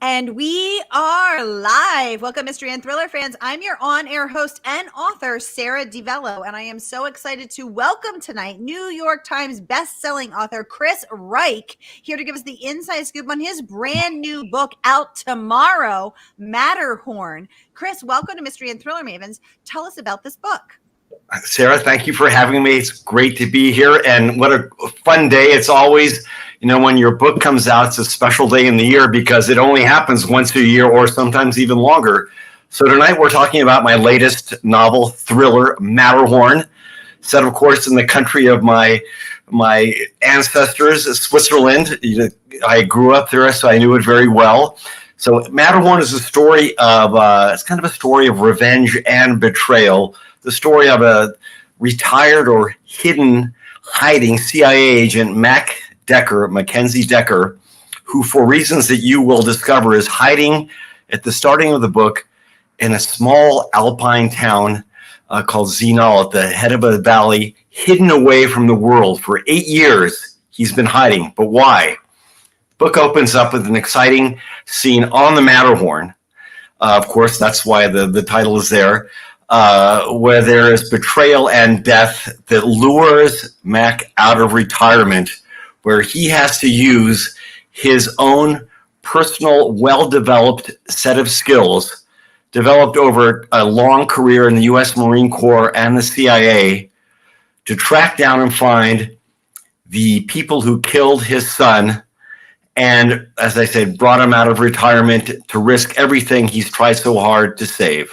And we are live. Welcome, mystery and thriller fans. I'm your on-air host and author, Sara DiVello, and I am so excited to welcome tonight New York Times best-selling author Chris Reich here to give us the inside scoop on his brand new book out tomorrow, Matterhorn. Chris, welcome to Mystery and Thriller Mavens. Tell us about this book. Sara, thank you for having me. It's great to be here, and what a fun day. It's always, when your book comes out, it's a special day in the year because it only happens once a year or sometimes even longer. So tonight we're talking about my latest novel, thriller, Matterhorn, set, of course, in the country of my ancestors, Switzerland. I grew up there, so I knew it very well. So Matterhorn is a story of, it's kind of a story of revenge and betrayal. The story of a retired or hiding CIA agent, Mac Dekker, Mackenzie Dekker, who, for reasons that you will discover, is hiding at the starting of the book in a small alpine town called Zinal at the head of a valley, hidden away from the world. For 8 years, he's been hiding. But why? The book opens up with an exciting scene on the Matterhorn. Of course, that's why the title is there. Where there is betrayal and death that lures Mac out of retirement, where he has to use his own personal, well-developed set of skills developed over a long career in the U.S. Marine Corps and the CIA to track down and find the people who killed his son and, as I said, brought him out of retirement to risk everything he's tried so hard to save.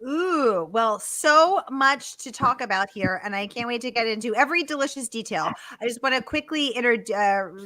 Ooh, well, so much to talk about here, and I can't wait to get into every delicious detail. I just want to quickly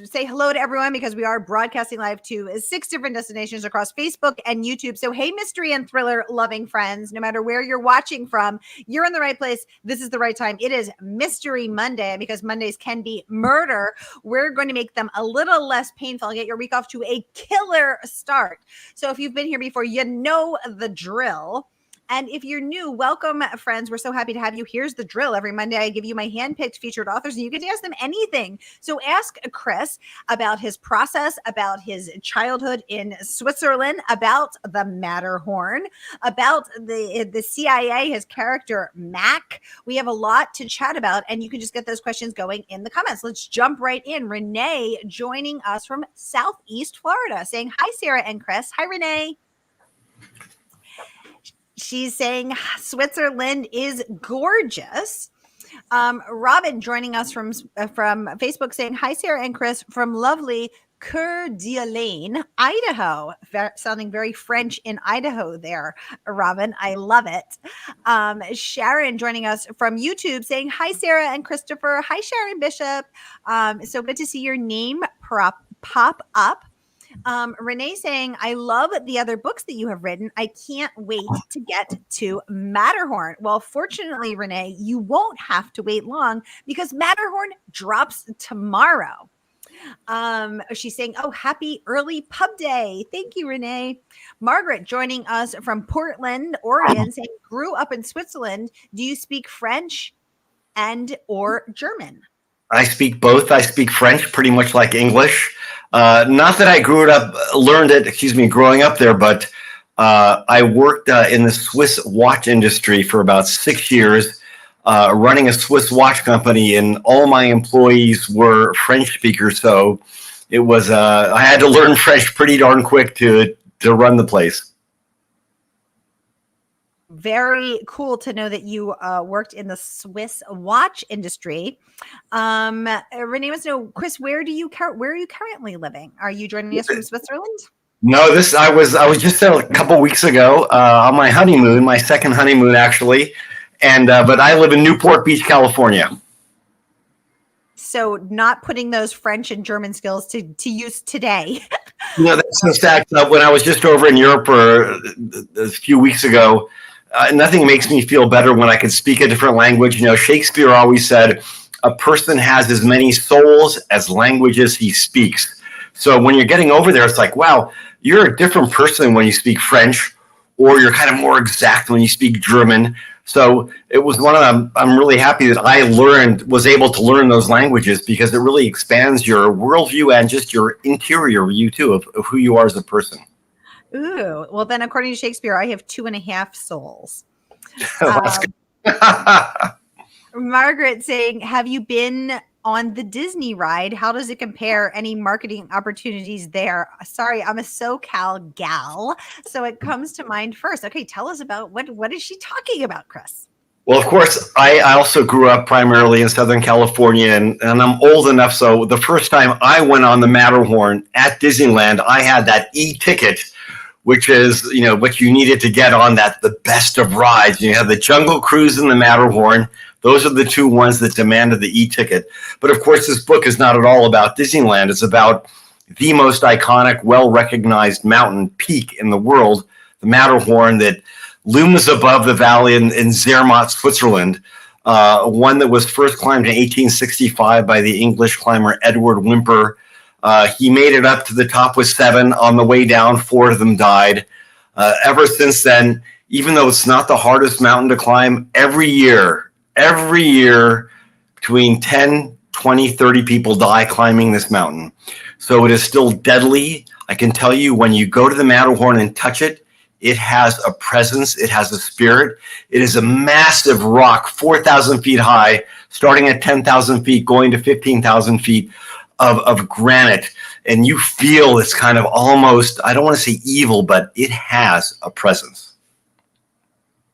say hello to everyone because we are broadcasting live to 6 different destinations across Facebook and YouTube. So, hey, mystery and thriller loving friends, no matter where you're watching from, you're in the right place. This is the right time. It is Mystery Monday, and because Mondays can be murder, we're going to make them a little less painful and get your week off to a killer start. So, if you've been here before, you know the drill. And if you're new, welcome, friends. We're so happy to have you. Here's the drill. Every Monday, I give you my handpicked featured authors, and you get to ask them anything. So ask Chris about his process, about his childhood in Switzerland, about the Matterhorn, about the CIA, his character, Mac. We have a lot to chat about, and you can just get those questions going in the comments. Let's jump right in. Renee joining us from Southeast Florida, saying, hi, Sara and Chris. Hi, Renee. She's saying Switzerland is gorgeous. Robin joining us from Facebook saying, hi, Sara and Chris from lovely Coeur d'Alene, Idaho. Sounding very French in Idaho there, Robin. I love it. Sharon joining us from YouTube saying, hi, Sara and Christopher. Hi, Sharon Bishop. So good to see your name pop up. Renee saying, I love the other books that you have written. I can't wait to get to Matterhorn. Well, fortunately, Renee, you won't have to wait long because Matterhorn drops tomorrow. She's saying, oh, happy early pub day. Thank you, Renee. Margaret joining us from Portland, Oregon, saying, grew up in Switzerland. Do you speak French and or German? I speak both. I speak French pretty much like English. Not that I growing up there, but I worked in the Swiss watch industry for about 6 years, running a Swiss watch company, and all my employees were French speakers. So it was, I had to learn French pretty darn quick to run the place. Very cool to know that you worked in the Swiss watch industry. Renee wants to know, Chris, where are you currently living? Are you joining us from Switzerland? No, I was just there a couple weeks ago on my honeymoon, my second honeymoon actually, and but I live in Newport Beach, California. So not putting those French and German skills to use today. That's so stacked up. When I was just over in Europe a few weeks ago. Nothing makes me feel better when I can speak a different language. Shakespeare always said, a person has as many souls as languages he speaks. So when you're getting over there, it's like, wow, you're a different person when you speak French, or you're kind of more exact when you speak German. So it was one of them. I'm really happy that was able to learn those languages, because it really expands your worldview and just your interior view too of who you are as a person. Ooh, well then, according to Shakespeare, I have 2.5 souls. That's good. Margaret saying, have you been on the Disney ride? How does it compare? Any marketing opportunities there? Sorry, I'm a SoCal gal, so it comes to mind first. Okay, tell us about what is she talking about, Chris? Well, of course, I also grew up primarily in Southern California, and I'm old enough. So the first time I went on the Matterhorn at Disneyland, I had that e-ticket, which is, what you needed to get on the best of rides. You have the Jungle Cruise and the Matterhorn. Those are the two ones that demanded the e-ticket. But of course, this book is not at all about Disneyland. It's about the most iconic, well-recognized mountain peak in the world, the Matterhorn, that looms above the valley in Zermatt, Switzerland. One that was first climbed in 1865 by the English climber Edward Whymper. He made it up to the top with 7. On the way down, 4 of them died. Ever since then, even though it's not the hardest mountain to climb, every year, between 10, 20, 30 people die climbing this mountain. So it is still deadly. I can tell you, when you go to the Matterhorn and touch it, it has a presence. It has a spirit. It is a massive rock, 4,000 feet high, starting at 10,000 feet, going to 15,000 feet of granite. And you feel it's kind of almost, I don't want to say evil, but it has a presence.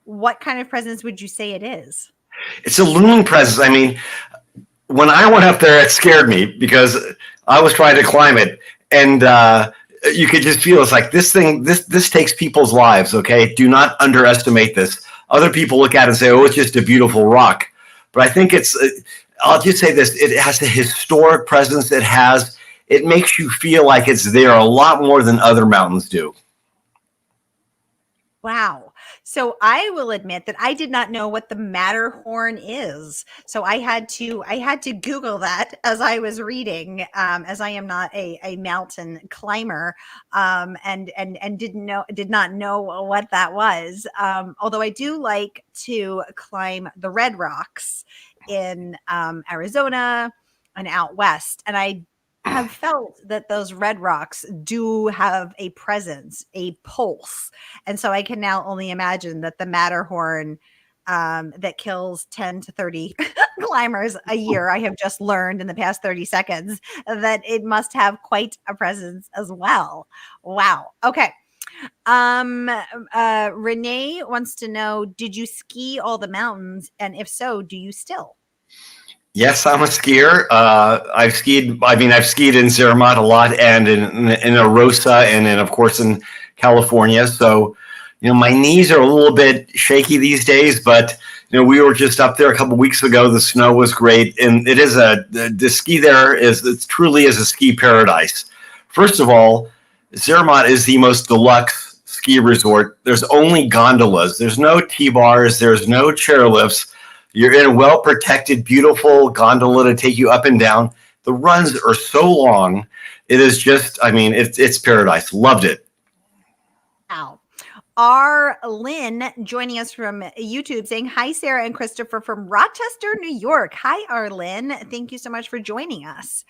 What kind of presence would you say it is? It's a looming presence. I mean, when I went up there, it scared me because I was trying to climb it, and you could just feel it's like this thing. This takes people's lives. Okay, do not underestimate this. Other people look at it and say, "Oh, it's just a beautiful rock," but I think it's. I'll just say this: it has a historic presence. It makes you feel like it's there a lot more than other mountains do. Wow. So I will admit that I did not know what the Matterhorn is. So I had to Google that as I was reading, as I am not a mountain climber, and did not know what that was. Although I do like to climb the Red Rocks in Arizona and out west, and I have felt that those Red Rocks do have a presence, a pulse. And so I can now only imagine that the Matterhorn that kills 10 to 30 climbers a year, I have just learned in the past 30 seconds that it must have quite a presence as well. Wow. Okay. Renee wants to know, did you ski all the mountains? And if so, do you still? Yes, I'm a skier. I've skied. I mean, I've skied in Zermatt a lot, and in Arosa, and of course in California. So, my knees are a little bit shaky these days. But we were just up there a couple of weeks ago. The snow was great, and it is the ski there it truly is a ski paradise. First of all, Zermatt is the most deluxe ski resort. There's only gondolas. There's no T-bars. There's no chairlifts. You're in a well-protected, beautiful gondola to take you up and down. The runs are so long. It is just, it's paradise. Loved it. Wow. R. Lynn joining us from YouTube saying, hi, Sarah and Christopher from Rochester, New York. Hi, R. Lynn. Thank you so much for joining us.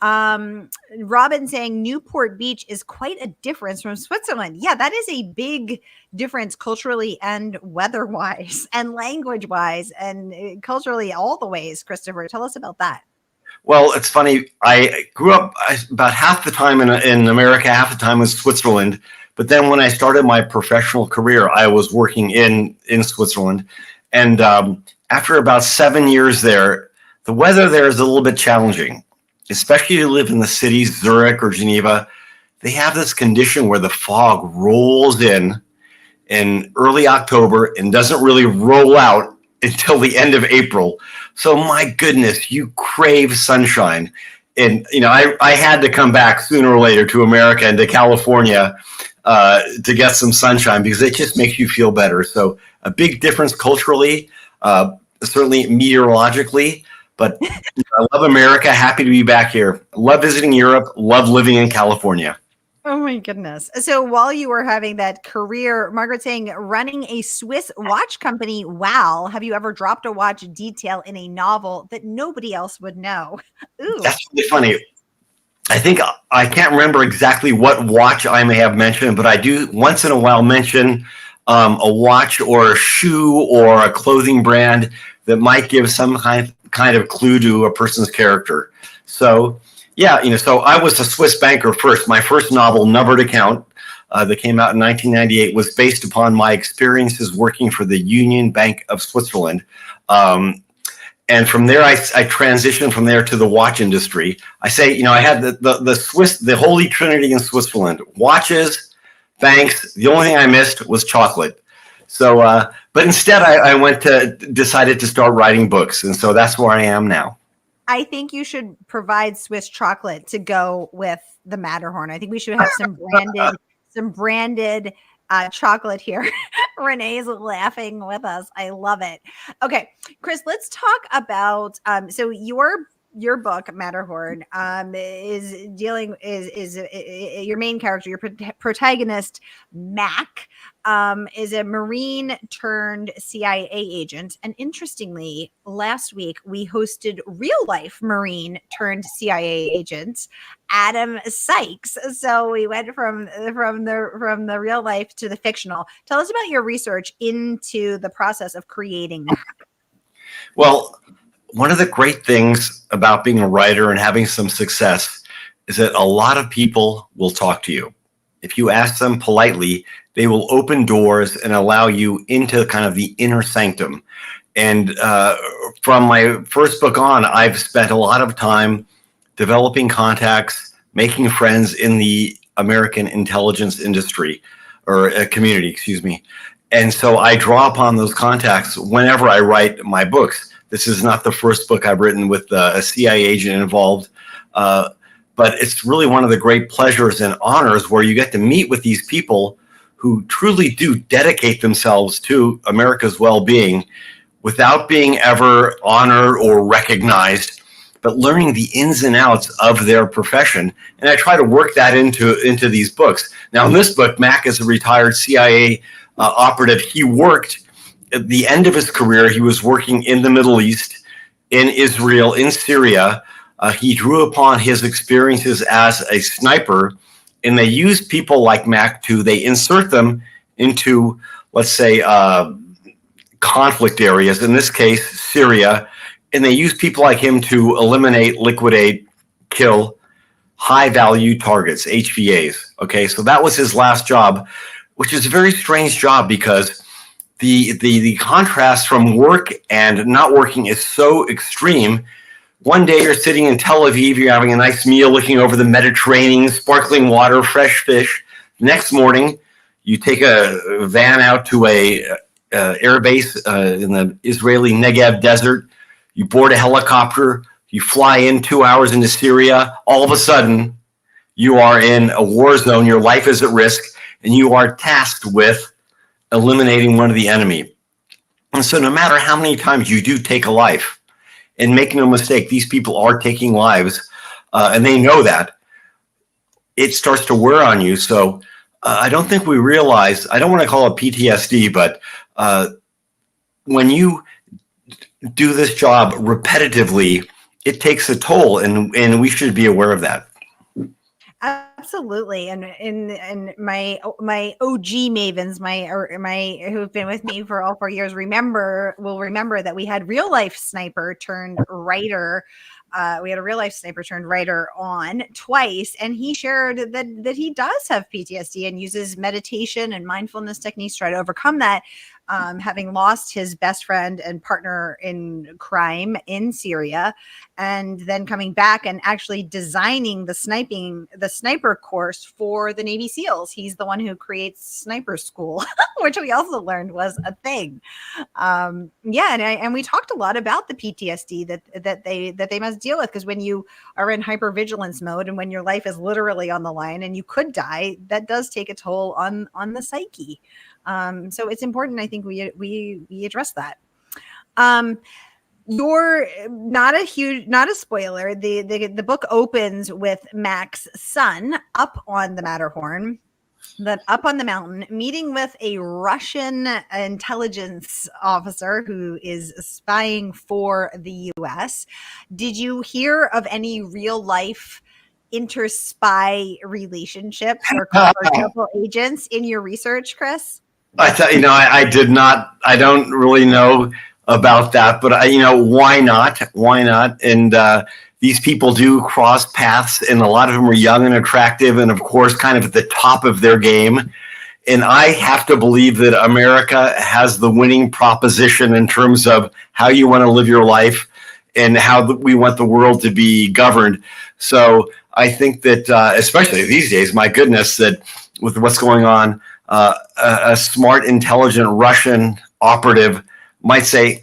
Robin saying Newport Beach is quite a difference from Switzerland. Yeah, that is a big difference culturally and weather-wise and language-wise and culturally all the ways. Christopher, tell us about that. Well, it's funny. I grew up about half the time in America, half the time in Switzerland. But then when I started my professional career, I was working in Switzerland. And after about 7 years there, the weather there is a little bit challenging, especially if you live in the cities, Zurich or Geneva. They have this condition where the fog rolls in early October and doesn't really roll out until the end of April. So my goodness, you crave sunshine. And, I had to come back sooner or later to America and to California to get some sunshine because it just makes you feel better. So a big difference culturally, certainly meteorologically, but I love America. Happy to be back here. Love visiting Europe. Love living in California. Oh my goodness. So while you were having that career, Margaret saying running a Swiss watch company, wow, have you ever dropped a watch detail in a novel that nobody else would know? Ooh. That's really funny. I think I can't remember exactly what watch I may have mentioned, but I do once in a while mention a watch or a shoe or a clothing brand that might give some kind of clue to a person's character. So, yeah, so I was a Swiss banker first. My first novel, Numbered Account, that came out in 1998, was based upon my experiences working for the Union Bank of Switzerland. And from there, I transitioned from there to the watch industry. I say, I had the holy trinity in Switzerland: watches, banks. The only thing I missed was chocolate. So, but instead, I decided to start writing books, and so that's where I am now. I think you should provide Swiss chocolate to go with the Matterhorn. I think we should have some branded chocolate here. Renee's laughing with us. I love it. Okay, Chris, let's talk about so your book Matterhorn is dealing is your main character, your protagonist Mac, is a Marine turned CIA agent. And interestingly, last week we hosted real life Marine turned CIA agent Adam Sykes. So we went from the real life to the fictional. Tell us about your research into the process of creating Mac. Well, one of the great things about being a writer and having some success is that a lot of people will talk to you. If you ask them politely, they will open doors and allow you into kind of the inner sanctum. And from my first book on, I've spent a lot of time developing contacts, making friends in the American intelligence industry or community, excuse me. And so I draw upon those contacts whenever I write my books. This is not the first book I've written with a CIA agent involved, but it's really one of the great pleasures and honors where you get to meet with these people who truly do dedicate themselves to America's well-being without being ever honored or recognized, but learning the ins and outs of their profession. And I try to work that into these books. Now, in this book, Mac is a retired CIA operative. He worked at the end of his career. He was working in the Middle East, in Israel, in Syria. He drew upon his experiences as a sniper, and they used people like Mac they insert them into, let's say, conflict areas, in this case, Syria, and they use people like him to eliminate, liquidate, kill high-value targets, HVAs. Okay, so that was his last job, which is a very strange job because the contrast from work and not working is so extreme. One day you're sitting in Tel Aviv, you're having a nice meal, looking over the Mediterranean, sparkling water, fresh fish. Next morning, you take a van out to a air base in the Israeli Negev desert. You board a helicopter. You fly in 2 hours into Syria. All of a sudden, you are in a war zone. Your life is at risk, and you are tasked with eliminating one of the enemy. And so no matter how many times you do take a life, and make no mistake, these people are taking lives, and they know that, it starts to wear on you. So I don't think we realize, I don't want to call it PTSD, but when you do this job repetitively, it takes a toll, and we should be aware of that. Absolutely. And my OG mavens, my who've been with me for all 4 years will remember that we had real life sniper turned writer. We had a real life sniper turned writer on twice, and he shared that he does have PTSD and uses meditation and mindfulness techniques to try to overcome that. Having lost his best friend and partner in crime in Syria, and then coming back and actually designing the sniper course for the Navy SEALs. He's the one who creates sniper school, which we also learned was a thing. And we talked a lot about the PTSD that they must deal with, because when you are in hypervigilance mode and when your life is literally on the line and you could die, that does take a toll on the psyche. So it's important, I think, we address that. You're not a spoiler. The book opens with Mac's son up on the Matterhorn, up on the mountain, meeting with a Russian intelligence officer who is spying for the US. Did you hear of any real life inter-spy relationships or double agents in your research, Chris? I did not. I don't really know about that, but why not? Why not? And these people do cross paths, and a lot of them are young and attractive, and of course, kind of at the top of their game. And I have to believe that America has the winning proposition in terms of how you want to live your life and how we want the world to be governed. So I think that, especially these days, my goodness, that with what's going on, a smart, intelligent Russian operative might say,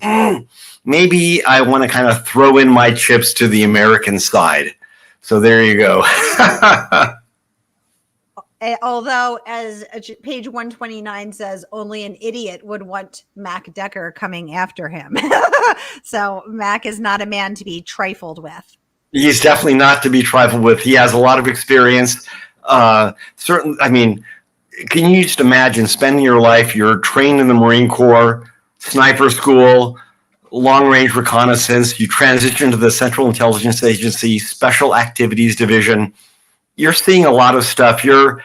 maybe I want to kind of throw in my chips to the American side. So there you go. Although, as page 129 says, only an idiot would want Mac Dekker coming after him. So Mac is not a man to be trifled with. He's definitely not to be trifled with. He has a lot of experience. Certainly, I mean, can you just imagine spending your life, you're trained in the Marine Corps, sniper school, long-range reconnaissance, you transition to the Central Intelligence Agency, Special Activities Division. You're seeing a lot of stuff. You're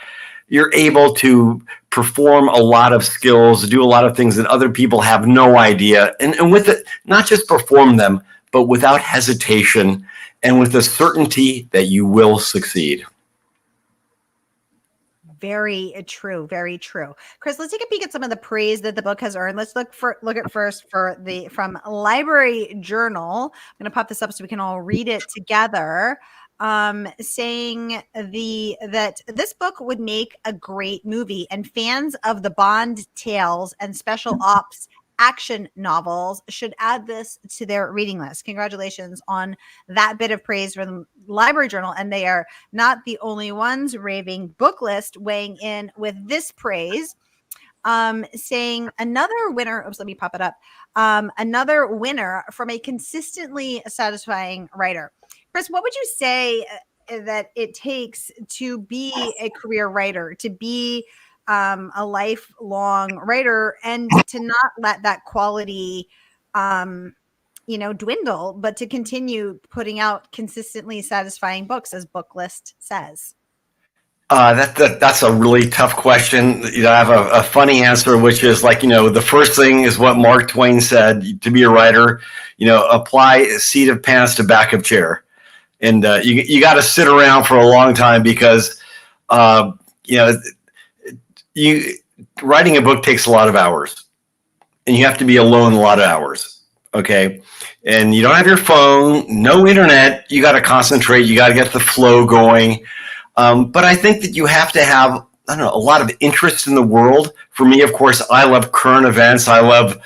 able to perform a lot of skills, do a lot of things that other people have no idea. And with it, not just perform them, but without hesitation and with the certainty that you will succeed. Very true. Very true. Chris, let's take a peek at some of the praise that the book has earned. Let's look at first from Library Journal. I'm going to pop this up so we can all read it together. Saying that this book would make a great movie, and fans of the Bond tales and special ops action novels should add this to their reading list. Congratulations on that bit of praise from the Library Journal. And they are not the only ones. Raving Book List weighing in with this praise, saying another winner. Oops, let me pop it up. Another winner from a consistently satisfying writer. Chris, what would you say that it takes to be a career writer, to be a lifelong writer, and to not let that quality, dwindle, but to continue putting out consistently satisfying books, as Book List says? That's a really tough question. I have a funny answer, which is the first thing is what Mark Twain said: to be a writer, apply seat of pants to back of chair. And you got to sit around for a long time because, writing a book takes a lot of hours, and you have to be alone a lot of hours. Okay. And you don't have your phone, no internet. You got to concentrate. You got to get the flow going. But I think that you have to have, a lot of interest in the world. For me, of course, I love current events. I love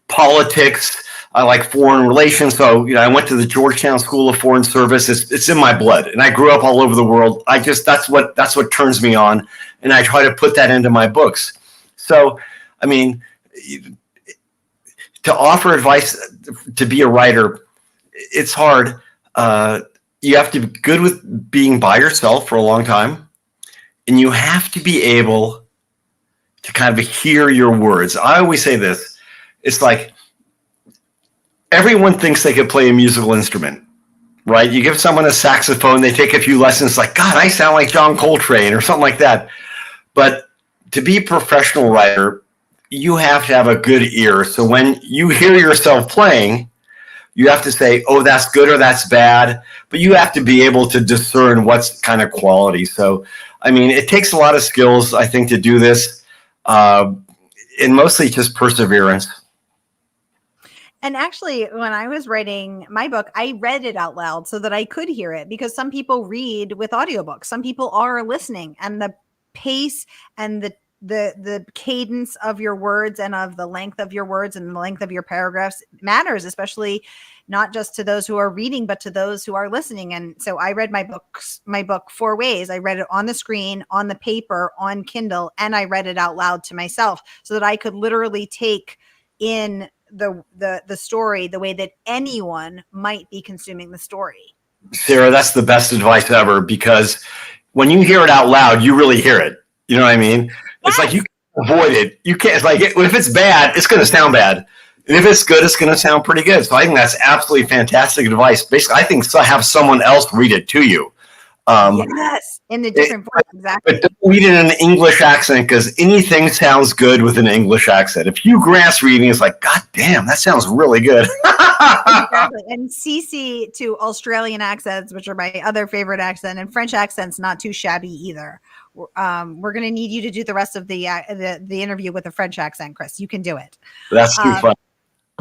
politics. I like foreign relations. So, I went to the Georgetown School of Foreign Service. It's in my blood, and I grew up all over the world. That's what turns me on, and I try to put that into my books. So, to offer advice to be a writer, it's hard. You have to be good with being by yourself for a long time, and you have to be able to kind of hear your words. I always say this. It's like, everyone thinks they could play a musical instrument, right? You give someone a saxophone, they take a few lessons, like, God, I sound like John Coltrane or something like that. But to be a professional writer, you have to have a good ear. So when you hear yourself playing, you have to say, oh, that's good or that's bad. But you have to be able to discern what's kind of quality. So, it takes a lot of skills, I think, to do this, and mostly just perseverance. And actually, when I was writing my book, I read it out loud so that I could hear it, because some people read with audiobooks. Some people are listening, and the pace and the cadence of your words and of the length of your words and the length of your paragraphs matters, especially not just to those who are reading, but to those who are listening. And so I read my book 4 ways. I read it on the screen, on the paper, on Kindle, and I read it out loud to myself so that I could literally take in the story the way that anyone might be consuming the story. Sarah, that's the best advice ever, because when you hear it out loud, you really hear it. You know what I mean? Yes. It's like you can avoid it. You can't. It's like if it's bad, it's going to sound bad. And if it's good, it's going to sound pretty good. So I think that's absolutely fantastic advice. Basically, I think have someone else read it to you. Yes, in a different form, exactly. But don't read it in an English accent, because anything sounds good with an English accent. If Hugh Grant's reading, it's like, God damn, that sounds really good. Exactly. And CC to Australian accents, which are my other favorite accent, and French accents, not too shabby either. We're going to need you to do the rest of the interview with a French accent, Chris. You can do it. That's too fun.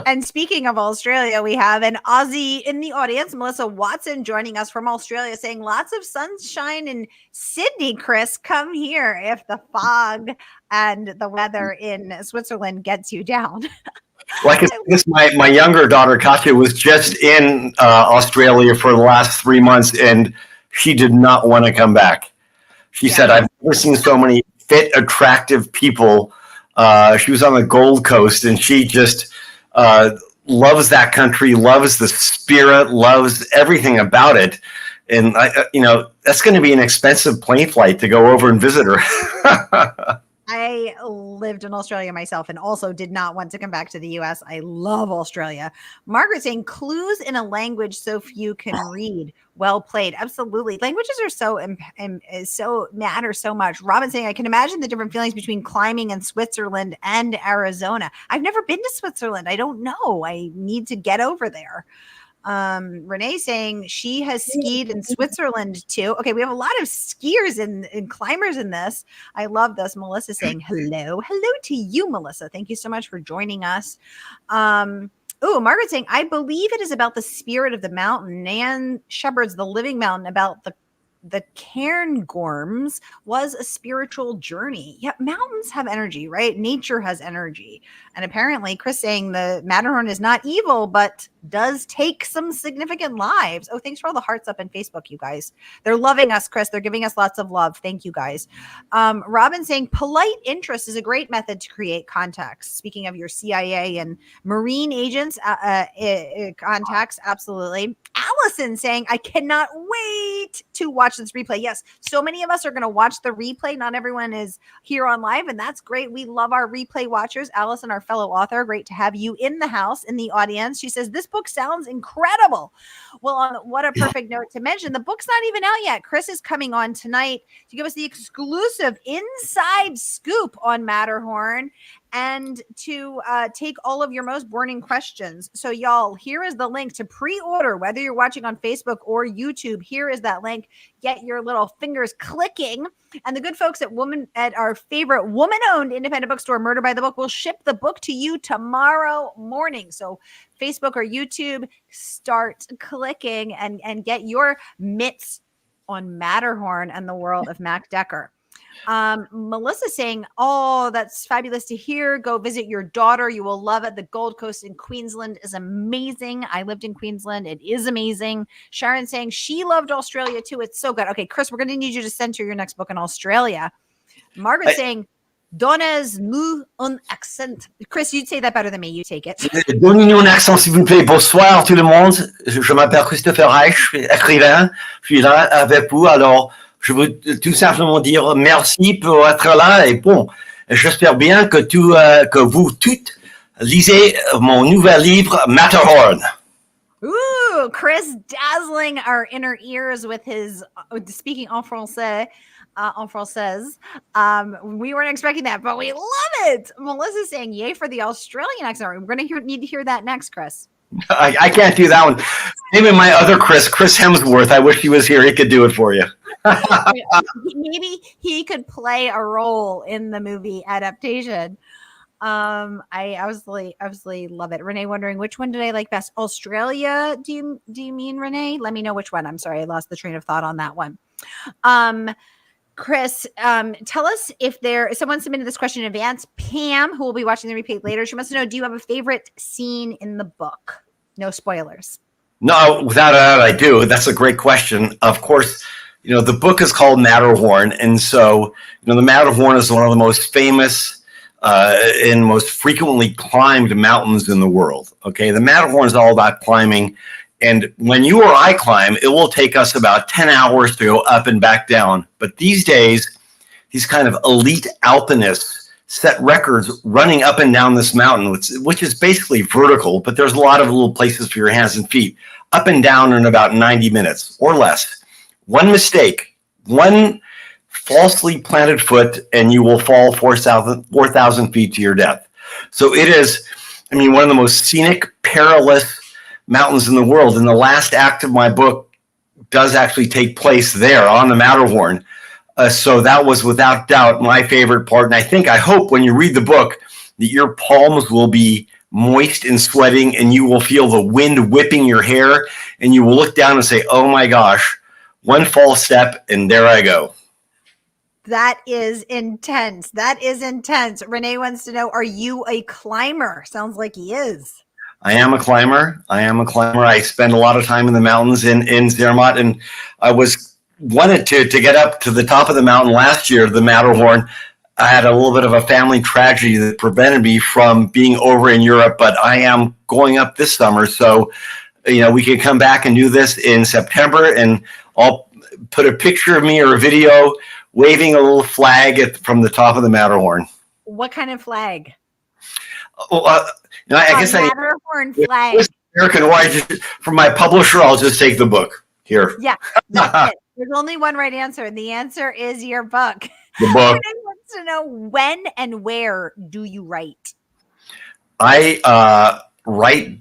And speaking of Australia, we have an Aussie in the audience, Melissa Watson, joining us from Australia, saying lots of sunshine in Sydney, Chris. Come here if the fog and the weather in Switzerland gets you down. Like my younger daughter, Katya, was just in Australia for the last 3 months, and she did not want to come back. She said, I've never seen so many fit, attractive people. She was on the Gold Coast, and she just loves that country, loves the spirit, loves everything about it. And that's going to be an expensive plane flight to go over and visit her. I lived in Australia myself and also did not want to come back to the US. I love Australia. Margaret saying clues in a language so few can read. Well played. Absolutely. Languages are so matter so much. Robin saying, I can imagine the different feelings between climbing in Switzerland and Arizona. I've never been to Switzerland. I don't know. I need to get over there. Renee saying she has skied in Switzerland too. Okay, we have a lot of skiers and climbers in this. I love this. Melissa saying hello to you, Melissa. Thank you so much for joining us. Margaret saying, I believe it is about the spirit of the mountain. Nan Shepard's The Living Mountain, about the Cairngorms, was a spiritual journey. Yeah, mountains have energy, right? Nature has energy. And apparently, Chris saying the Matterhorn is not evil, but does take some significant lives. Oh, thanks for all the hearts up on Facebook, you guys. They're loving us, Chris. They're giving us lots of love. Thank you, guys. Robin saying polite interest is a great method to create contacts. Speaking of your CIA and Marine agents contacts, absolutely. Allison saying, I cannot wait to watch this replay. Yes, so many of us are going to watch the replay. Not everyone is here on live, and that's great. We love our replay watchers. Allison, our fellow author, great to have you in the house, in the audience. She says, this book sounds incredible. Well, what a perfect note to mention. The book's not even out yet. Chris is coming on tonight to give us the exclusive inside scoop on Matterhorn and to take all of your most burning questions. So y'all, here is the link to pre-order, whether you're watching on Facebook or YouTube. Here is that link. Get your little fingers clicking. And the good folks at our favorite woman-owned independent bookstore, Murder by the Book, will ship the book to you tomorrow morning. So Facebook or YouTube, start clicking and get your mitts on Matterhorn and the world of Mac Dekker. Melissa saying, oh, that's fabulous to hear. Go visit your daughter. You will love it. The Gold Coast in Queensland is amazing. I lived in Queensland. It is amazing. Sharon saying she loved Australia too. It's so good. Okay, Chris, we're going to need you to center your next book in Australia. Margaret saying, donnez-nous un accent. Chris, you'd say that better than me. You take it. Donnez-nous un accent, s'il vous plaît. Bonsoir tout le monde. Je m'appelle Christopher Reich, je suis écrivain. Je suis là avec vous. Alors, je veux tout simplement dire merci pour être là. Et bon, j'espère bien que vous toutes lisez mon nouvel livre, Matterhorn. Ooh, Chris dazzling our inner ears with his speaking en français. En française. We weren't expecting that, but we love it. Melissa's saying yay for the Australian accent. We're going to need to hear that next, Chris. I can't do that one. Maybe my other Chris Hemsworth. I wish he was here. He could do it for you. Maybe he could play a role in the movie adaptation. I obviously love it. Renee wondering, which one did I like best? Australia? Do you mean, Renee? Let me know which one. I'm sorry, I lost the train of thought on that one. Chris, tell us if someone submitted this question in advance. Pam, who will be watching the replay later, she wants to know, do you have a favorite scene in the book? No spoilers. No, without a doubt, I do. That's a great question. Of course, the book is called Matterhorn. And so, the Matterhorn is one of the most famous and most frequently climbed mountains in the world. Okay, the Matterhorn is all about climbing. And when you or I climb, it will take us about 10 hours to go up and back down. But these days, these kind of elite alpinists set records running up and down this mountain, which is basically vertical, but there's a lot of little places for your hands and feet, up and down in about 90 minutes or less. One mistake, one falsely planted foot, and you will fall 4,000 feet to your death. So it is, one of the most scenic, perilous mountains in the world. And the last act of my book does actually take place there on the Matterhorn. So that was without doubt my favorite part. And I hope when you read the book that your palms will be moist and sweating, and you will feel the wind whipping your hair, and you will look down and say, oh my gosh, one false step and there I go. That is intense. Renee wants to know, are you a climber? Sounds like he is. I am a climber. I spend a lot of time in the mountains in Zermatt, and I wanted to get up to the top of the mountain last year, the Matterhorn. I had a little bit of a family tragedy that prevented me from being over in Europe, but I am going up this summer. So, we can come back and do this in September, and I'll put a picture of me or a video waving a little flag from the top of the Matterhorn. What kind of flag? I guess Matterhorn flag. American, or from my publisher, I'll just take the book here. Yeah, that's it. There's only one right answer, and the answer is your book. The book. Renee wants to know, when and where do you write? I write.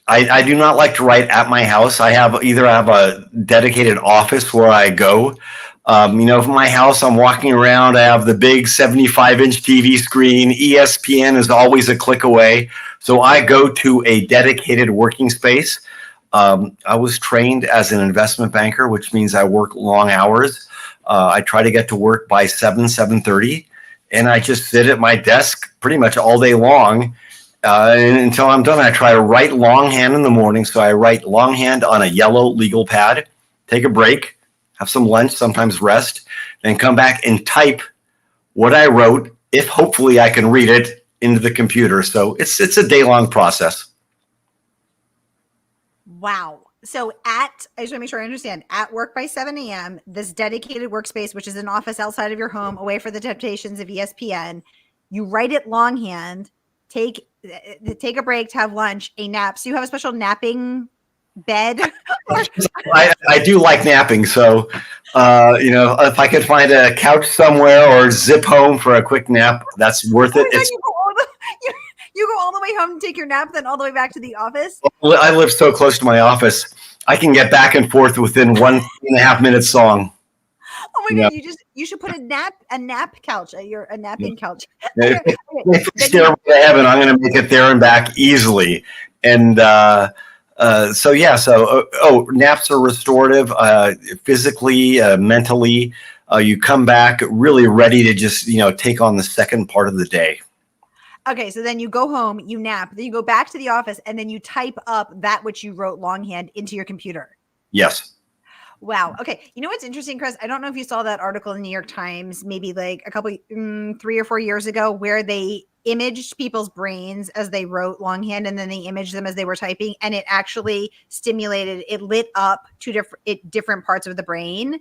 I do not like to write at my house. I have a dedicated office where I go. From my house, I'm walking around. I have the big 75-inch TV screen. ESPN is always a click away. So I go to a dedicated working space. I was trained as an investment banker, which means I work long hours. I try to get to work by 7:30, and I just sit at my desk pretty much all day long until I'm done. I try to write longhand in the morning. So I write longhand on a yellow legal pad, take a break, have some lunch, sometimes rest, then come back and type what I wrote, if hopefully I can read it, into the computer. So it's a day-long process. Wow. So I just want to make sure I understand, at work by 7 a.m., this dedicated workspace, which is an office outside of your home, away from the temptations of ESPN, you write it longhand, take a break to have lunch, a nap. So you have a special napping bed? I do like napping. So, if I could find a couch somewhere or zip home for a quick nap, that's worth it. You go all the way home and take your nap, then all the way back to the office? I live so close to my office. I can get back and forth within 1.5 minute song. Oh my God, you should put a nap couch, a napping couch. If it's stairway to heaven, I'm going to make it there and back easily. And naps are restorative, physically, mentally. You come back really ready to just, take on the second part of the day. Okay, so then you go home, you nap, then you go back to the office, and then you type up that which you wrote longhand into your computer. Yes. Wow. Okay. You know what's interesting, Chris? I don't know if you saw that article in the New York Times, maybe like 3 or 4 years ago, where they imaged people's brains as they wrote longhand, and then they imaged them as they were typing, and it actually it lit up different parts of the brain,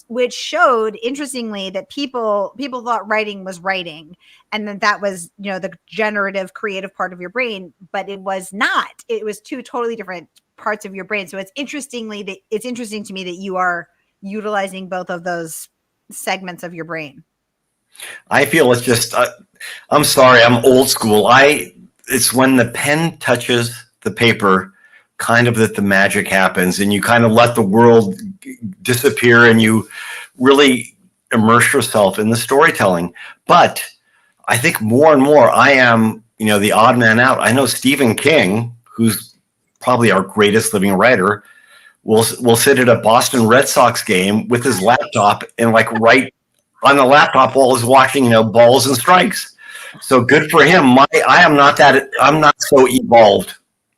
which showed, interestingly, that people thought writing was writing, and that was, the generative creative part of your brain, but it was not. It was two totally different parts of your brain. So it's interesting to me that you are utilizing both of those segments of your brain. I feel it's just, I'm sorry, I'm old school. It's when the pen touches the paper, kind of, that the magic happens, and you kind of let the world disappear, and you really immerse yourself in the storytelling. But I think more and more I am, the odd man out. I know Stephen King, who's probably our greatest living writer, will sit at a Boston Red Sox game with his laptop and write on the laptop while he's watching, balls and strikes. So good for him. I'm not so evolved.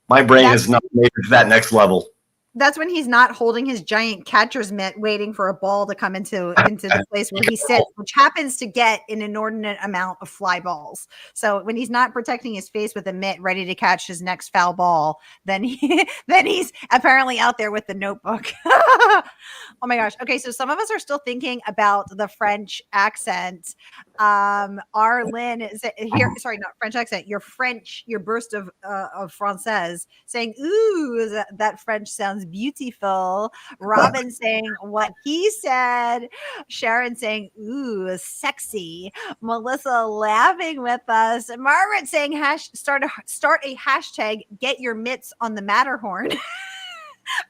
My brain is not made to that next level. That's when he's not holding his giant catcher's mitt waiting for a ball to come into the place where he sits, which happens to get an inordinate amount of fly balls. So when he's not protecting his face with a mitt ready to catch his next foul ball, then he's apparently out there with the notebook. Oh my gosh. Okay, so some of us are still thinking about the French accent. Arlene is here. Sorry, not French accent. Your burst of Française saying, "Ooh, that French sounds beautiful." Robin saying what he said. Sharon saying, "Ooh, sexy." Melissa laughing with us. Margaret saying, start a hashtag. Get your mitts on the Matterhorn.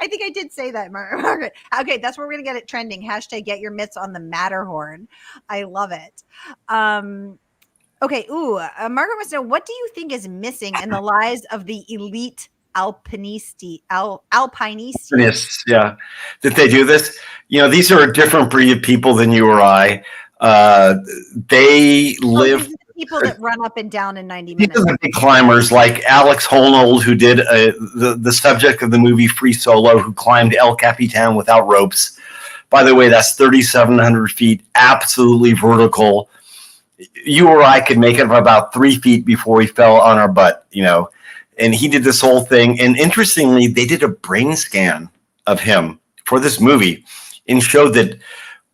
I think I did say that, Margaret. Okay, that's where we're gonna get it trending. Hashtag get your mitts on the Matterhorn. I love it. Okay. Ooh, Margaret wants to know, what do you think is missing in the lives of the elite alpinisti? Yeah. Did they do this? These are a different breed of people than you or I. They live. People that run up and down in 90 minutes. These are the big climbers like Alex Honnold, who did the subject of the movie Free Solo, who climbed El Capitan without ropes. By the way, that's 3,700 feet, absolutely vertical. You or I could make it about 3 feet before we fell on our butt, and he did this whole thing. And interestingly, they did a brain scan of him for this movie and showed that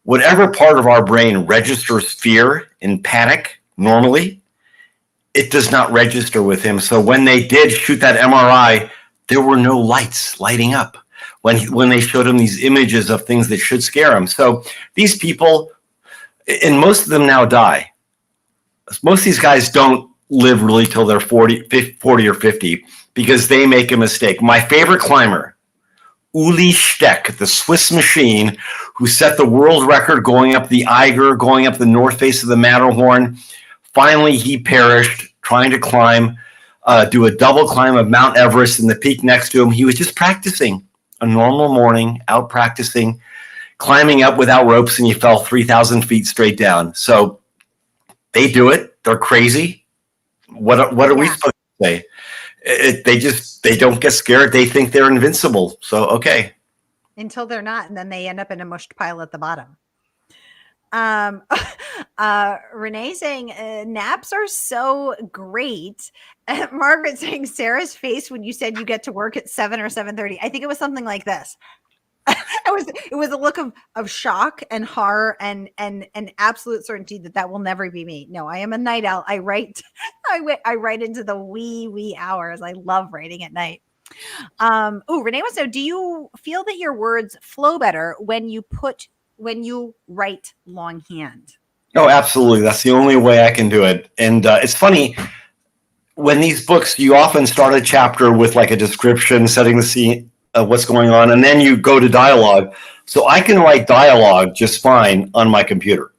whatever part of our brain registers fear and panic normally, it does not register with him. So when they did shoot that MRI, there were no lights lighting up when they showed him these images of things that should scare him. So these people, and most of them now die. Most of these guys don't live really till they're 40 or 50 because they make a mistake. My favorite climber, Uli Steck, the Swiss machine, who set the world record going up the Eiger, going up the north face of the Matterhorn. Finally, he perished trying to climb, do a double climb of Mount Everest and the peak next to him. He was just practicing a normal morning, out practicing, climbing up without ropes, and he fell 3,000 feet straight down. So they do it. They're crazy. What are we supposed to say? They don't get scared. They think they're invincible. So, okay. Until they're not, and then they end up in a mushed pile at the bottom. Renee saying naps are so great. Margaret saying Sarah's face when you said you get to work at 7 or 7:30. I think it was something like this. It was a look of shock and horror and absolute certainty that will never be me. No, I am a night owl. I write into the wee hours. I love writing at night. Renee wants to know, do you feel that your words flow better when you write longhand? Oh, absolutely. That's the only way I can do it. And it's funny, when these books, you often start a chapter with like a description, setting the scene of what's going on, and then you go to dialogue. So I can write dialogue just fine on my computer.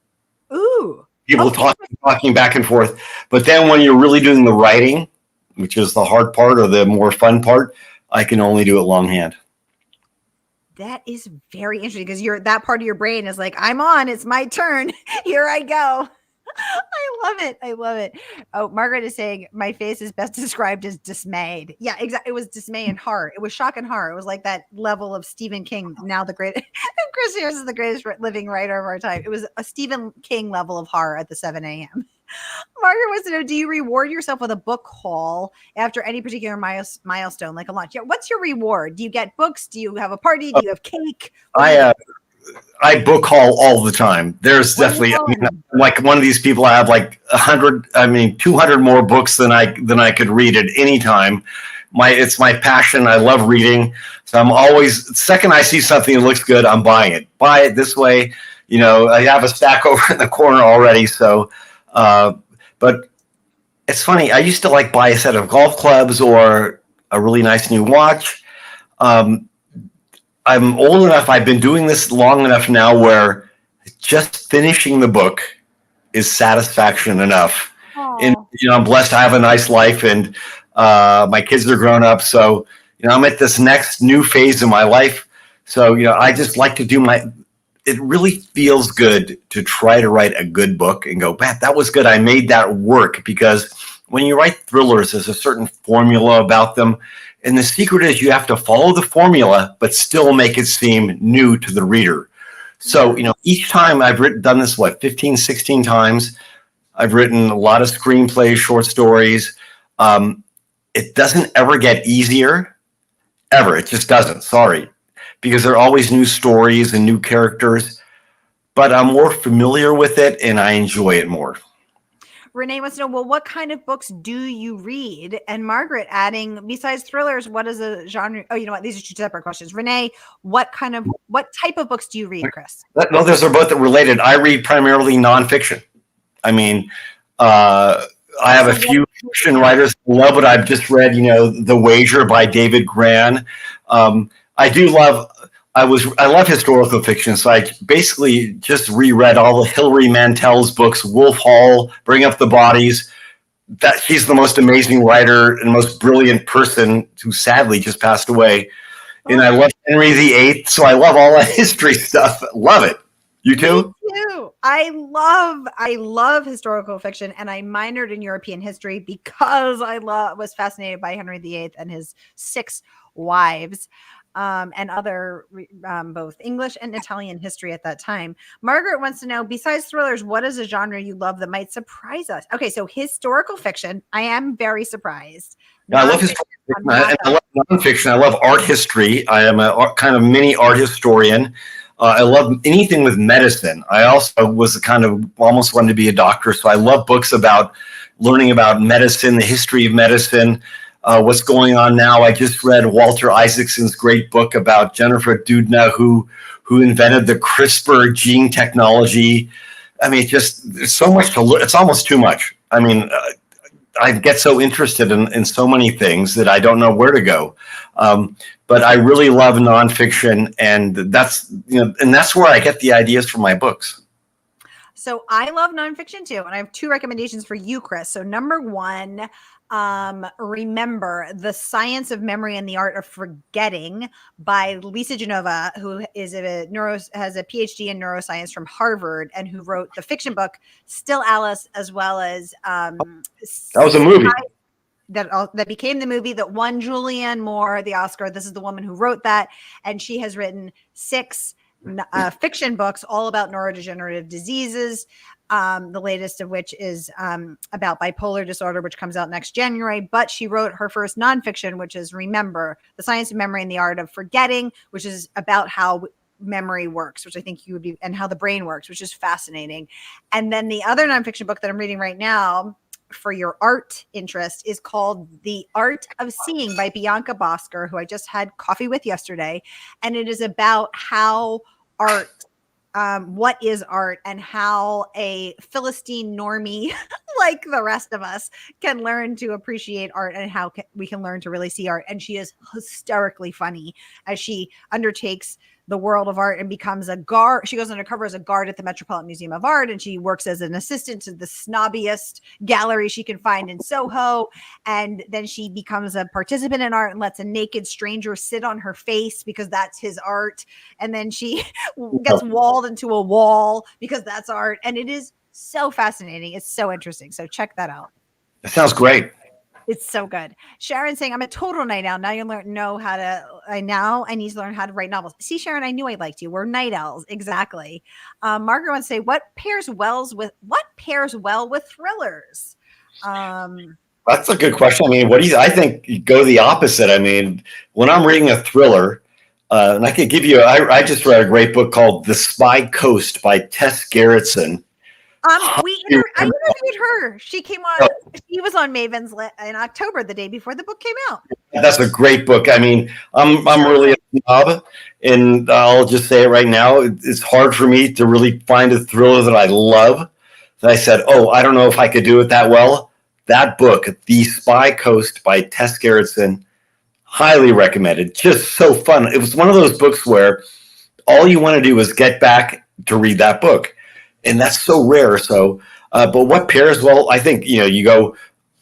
Ooh. People talking back and forth. But then when you're really doing the writing, which is the hard part or the more fun part, I can only do it longhand. That is very interesting because that part of your brain is like, I'm on, it's my turn. Here I go. I love it. Oh, Margaret is saying my face is best described as dismayed. Yeah, exactly. It was dismay and horror. It was shock and horror. It was like that level of Stephen King. Now the greatest, Chris Harris is the greatest living writer of our time. It was a Stephen King level of horror at the 7 a.m. Margaret wants to know, do you reward yourself with a book haul after any particular milestone, like a launch? Yeah, what's your reward? Do you get books? Do you have a party? Do you have cake? I book haul all the time. There's definitely, like one of these people, I have like 200 more books than I could read at any time. It's my passion. I love reading. So I'm always, the second I see something that looks good, I'm buying it. Buy it this way. I have a stack over in the corner already. So, but it's funny. I used to buy a set of golf clubs or a really nice new watch. I'm old enough. I've been doing this long enough now where just finishing the book is satisfaction enough. Aww. And I'm blessed to have a nice life, and my kids are grown up. So I'm at this next new phase of my life. So I just like to do it really feels good to try to write a good book and go, "Pat, that was good. I made that work," because when you write thrillers, there's a certain formula about them. And the secret is you have to follow the formula, but still make it seem new to the reader. So, each time I've done this, 15, 16 times. I've written a lot of screenplays, short stories. It doesn't ever get easier, ever. It just doesn't, sorry. Because there are always new stories and new characters. But I'm more familiar with it and I enjoy it more. Renee wants to know, well, what kind of books do you read? And Margaret adding, besides thrillers, what is a genre? Oh, you know what? These are two separate questions. Renee, what type of books do you read, Chris? No, those are both related. I read primarily nonfiction. I mean, I have a few fiction writers I love what I've just read, The Wager by David Gran. I love historical fiction, so I basically just reread all of Hilary Mantel's books, Wolf Hall, Bring Up the Bodies. That she's the most amazing writer and most brilliant person who sadly just passed away. And I love Henry VIII, so I love all that history stuff. Love it. You too? Me too. I love historical fiction, and I minored in European history because I was fascinated by Henry VIII and his 6 wives. And other both English and Italian history at that time. Margaret wants to know, besides thrillers, what is a genre you love that might surprise us? Okay, so historical fiction. I am very surprised. I love historical fiction. I love nonfiction. I love art history. I am a kind of mini art historian. I love anything with medicine. I also was almost wanted to be a doctor, so I love books about learning about medicine, the history of medicine. What's going on now. I just read Walter Isaacson's great book about Jennifer Doudna, who invented the CRISPR gene technology. I mean, there's so much to learn. It's almost too much. I mean, I get so interested in so many things that I don't know where to go. But I really love nonfiction, and that's where I get the ideas for my books. So I love nonfiction too, and I have 2 recommendations for you, Chris. So number 1, Remember, The Science of Memory and the Art of Forgetting by Lisa Genova, who is has a PhD in neuroscience from Harvard, and who wrote the fiction book Still Alice, as well as that was a movie that became the movie that won Julianne Moore the Oscar. This is the woman who wrote that, and she has written 6 fiction books all about neurodegenerative diseases. The latest of which is about bipolar disorder, which comes out next January. But she wrote her first nonfiction, which is Remember, The Science of Memory and the Art of Forgetting, which is about how memory works, which I think you would be, and how the brain works, which is fascinating. And then the other nonfiction book that I'm reading right now for your art interest is called The Art of Seeing by Bianca Bosker, who I just had coffee with yesterday. And it is about how art, what is art, and how a Philistine normie like the rest of us can learn to appreciate art, and how we can learn to really see art. And she is hysterically funny as she undertakes the world of art and becomes a guard. She goes undercover as a guard at the Metropolitan Museum of Art, and she works as an assistant to the snobbiest gallery she can find in Soho. And then she becomes a participant in art and lets a naked stranger sit on her face because that's his art. And then she gets walled into a wall because that's art. And it is so fascinating. It's so interesting. So check that out. That sounds great. It's so good. Sharon saying, I'm a total night owl. Now you I need to learn how to write novels. See, Sharon, I knew I liked you. We're night owls. Exactly. Margaret wants to say, what pairs well with thrillers? That's a good question. I mean, I think you go the opposite. I mean, when I'm reading a thriller, and I could give you, I just read a great book called The Spy Coast by Tess Gerritsen. I interviewed her. She came on. She was on Maven's Lit in October, the day before the book came out. That's a great book. I mean, I'm really a snob, and I'll just say it right now. It's hard for me to really find a thriller that I love. And I said, I don't know if I could do it that well. That book, The Spy Coast by Tess Gerritsen, highly recommended. Just so fun. It was one of those books where all you want to do is get back to read that book. And that's so rare. So, but what pairs? Well, I think, you go,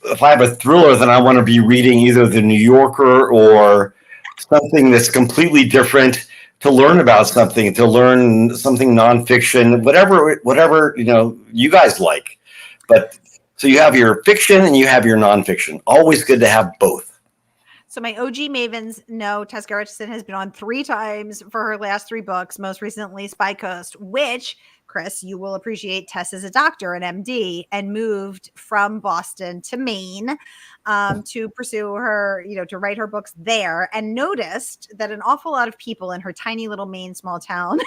if I have a thriller, then I want to be reading either The New Yorker or something that's completely different to learn about something, to learn something nonfiction, whatever, you guys like. But So you have your fiction and you have your nonfiction. Always good to have both. So my OG mavens know Tess Gerritsen has been on 3 times for her last 3 books, most recently Spy Coast, which, Chris, you will appreciate. Tess is a doctor, an MD, and moved from Boston to Maine to pursue her, to write her books there, and noticed that an awful lot of people in her tiny little Maine small town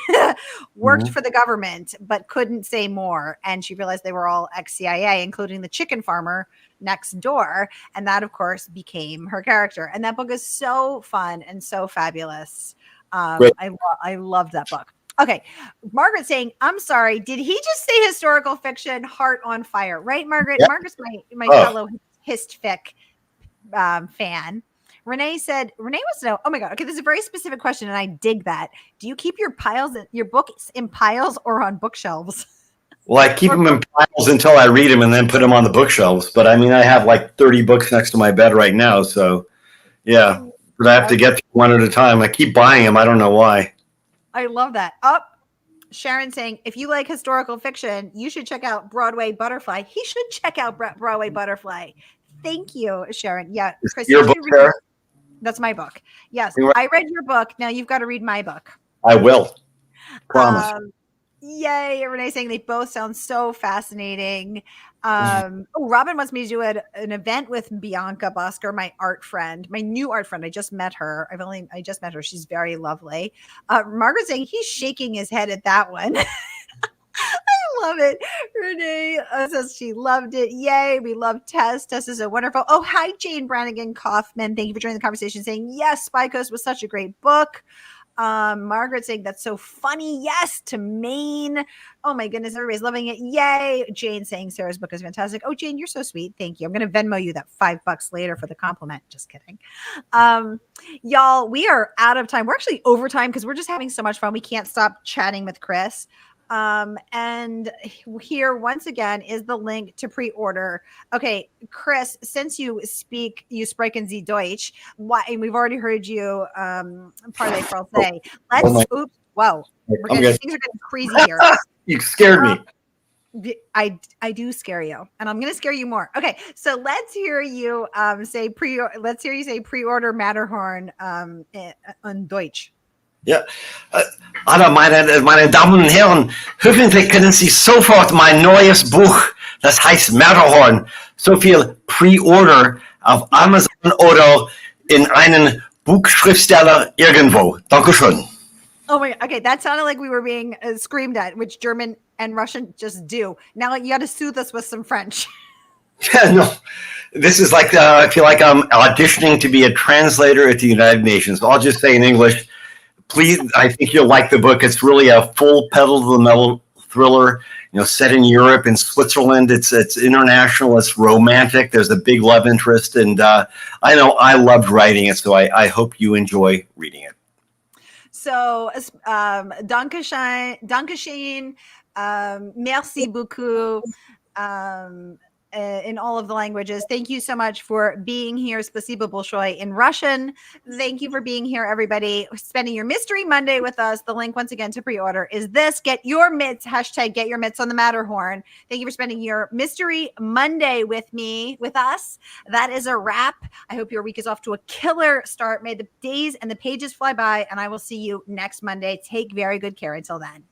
worked for the government, but couldn't say more. And she realized they were all ex-CIA, including the chicken farmer next door. And that, of course, became her character. And that book is so fun and so fabulous. I love that book. Okay. Margaret saying, I'm sorry. Did he just say historical fiction? Heart on fire. Right, Margaret? Yeah. Margaret's my fellow hist-fic fan. Renee wants to know, oh my God. Okay. This is a very specific question. And I dig that. Do you keep your books in piles or on bookshelves? Well, I keep them in piles until I read them and then put them on the bookshelves. But I mean, I have like 30 books next to my bed right now. So yeah, but I have to get through one at a time. I keep buying them. I don't know why. I love that. Sharon saying, if you like historical fiction, you should check out Broadway Butterfly. He should check out Broadway Butterfly. Thank you, Sharon. Yeah, Chris, your book there? That's my book. Yes, I read your book. Now you've got to read my book. I will. Promise. Yay. Renee saying they both sound so fascinating. Robin wants me to do an event with Bianca Bosker, my new art friend. I just met her. I just met her. She's very lovely. Margaret saying he's shaking his head at that one. I love it. Renee says she loved it. Yay. We love Tess. Tess is a wonderful. Oh, hi, Jane Brannigan Kaufman. Thank you for joining the conversation, saying, yes, Spy Coast was such a great book. Margaret saying that's so funny. Yes, to Maine. Oh my goodness, everybody's loving it. Yay. Jane saying Sarah's book is fantastic. Oh, Jane, you're so sweet. Thank you. I'm going to Venmo you that $5 later for the compliment. Just kidding. Y'all, we are out of time. We're actually over time because we're just having so much fun. We can't stop chatting with Chris. And here once again is the link to pre-order. Okay, Chris, since you sprechen Sie Deutsch, and we've already heard you parler français. Things are getting crazy here. You scared me. I do scare you, and I'm going to scare you more. Okay, so let's hear you say pre-order Matterhorn on Deutsch. Ja, meine Damen und Herren, hoffentlich können Sie sofort mein neues Buch, das heißt Matterhorn, so viel Pre-Order auf Amazon oder in einen Buchschriftsteller irgendwo. Dankeschön. Oh my God. Okay, that sounded like we were being screamed at, which German and Russian just do. Now you got to soothe us with some French. Yeah, no. This is like, I feel like I'm auditioning to be a translator at the United Nations. I'll just say in English, please, I think you'll like the book. It's really a full pedal to the metal thriller, set in Europe and Switzerland. It's international. It's romantic. There's a big love interest. And I know I loved writing it, so I hope you enjoy reading it. So, Dankeschön, merci beaucoup, in all of the languages. Thank you so much for being here. Spasibo bolshoi in Russian. Thank you for being here, everybody. Spending your Mystery Monday with us. The link, once again, to pre-order is this. Get your mitts. # get your mitts on the Matterhorn. Thank you for spending your Mystery Monday with us. That is a wrap. I hope your week is off to a killer start. May the days and the pages fly by, and I will see you next Monday. Take very good care until then.